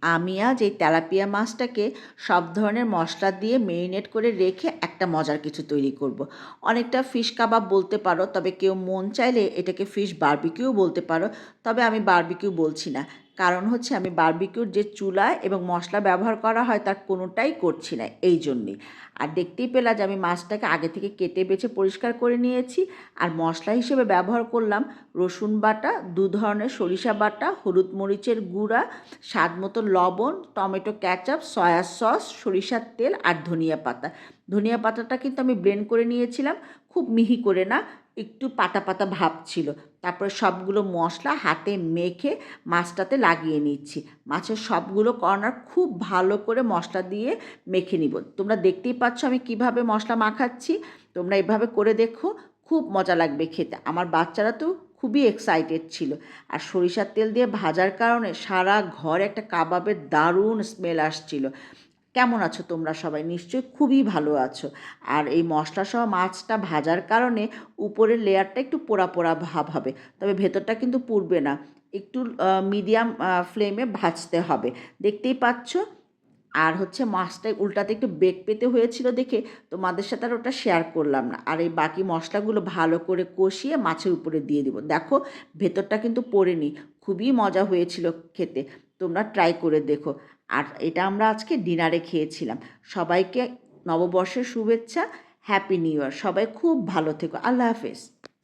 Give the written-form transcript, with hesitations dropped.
আমি আজ এই তেলাপিয়া মাছটাকে সব ধরনের মশলা দিয়ে মেরিনেট করে রেখে একটা মজার কিছু তৈরি করব। অনেকটা ফিশ কাবাব বলতে পারো, তবে কেউ মন চাইলে এটাকে ফিশ বারবিকিউ বলতে পারো। তবে আমি বারবিকিউ বলছি না, কারণ হচ্ছে আমি বারবিকিউর যে চুলা এবং মশলা ব্যবহার করা হয় তার কোনোটাই করছি না, এই জন্যেই। আর দেখতেই পেলা যে আমি মাছটাকে আগে থেকে কেটে বেছে পরিষ্কার করে নিয়েছি। আর মশলা হিসেবে ব্যবহার করলাম রসুন বাটা, 2 ধরনের সরিষা বাটা, হলুদ মরিচের গুঁড়া, স্বাদ মতো লবণ, টমেটো ক্যাচাপ, সয়া সস, সরিষার তেল আর ধনিয়া পাতা। ধনিয়া পাতাটা কিন্তু আমি ব্লেন্ড করে নিয়েছিলাম, খুব মিহি করে না, একটু পাতা পাতা ভাব ছিল। তারপরে সবগুলো মশলা হাতে মেখে মাছটাতে লাগিয়ে নিচ্ছি। মাছের সবগুলো কর্নার খুব ভালো করে মশলা দিয়ে মেখে নিব। তোমরা দেখতেই পাচ্ছ আমি কিভাবে মশলা মাখাচ্ছি। তোমরা এভাবে করে দেখো, খুব মজা লাগবে খেতে। আমার বাচ্চারা তো খুবই এক্সাইটেড ছিল। আর সরিষার তেল দিয়ে ভাজার কারণে সারা ঘরে একটা কাবাবের দারুণ স্মেল আসছিল। কেমন আছো তোমরা সবাই? নিশ্চয়ই খুবই ভালো আছো। আর এই মশলাসহ মাছটা ভাজার কারণে উপরের লেয়ারটা একটু পোড়া পোড়া ভাব হবে, তবে ভেতরটা কিন্তু পুড়বে না। একটু মিডিয়াম ফ্লেমে ভাজতে হবে, দেখতেই পাচ্ছ। আর হচ্ছে মাছটা উল্টাতে একটু বেগ পেতে হয়েছিল দেখে তোমাদের সাথে আর ওটা শেয়ার করলাম না। আর এই বাকি মশলাগুলো ভালো করে কষিয়ে মাছের উপরে দিয়ে দিব। দেখো, ভেতরটা কিন্তু পড়েনি, খুবই মজা হয়েছিল খেতে। তোমরা ট্রাই করে দেখো। আর এটা আমরা আজকে ডিনারে খেয়েছিলাম। সবাইকে নববর্ষের শুভেচ্ছা, হ্যাপি নিউ ইয়ার। সবাই খুব ভালো থেকো। আল্লাহ হাফেজ।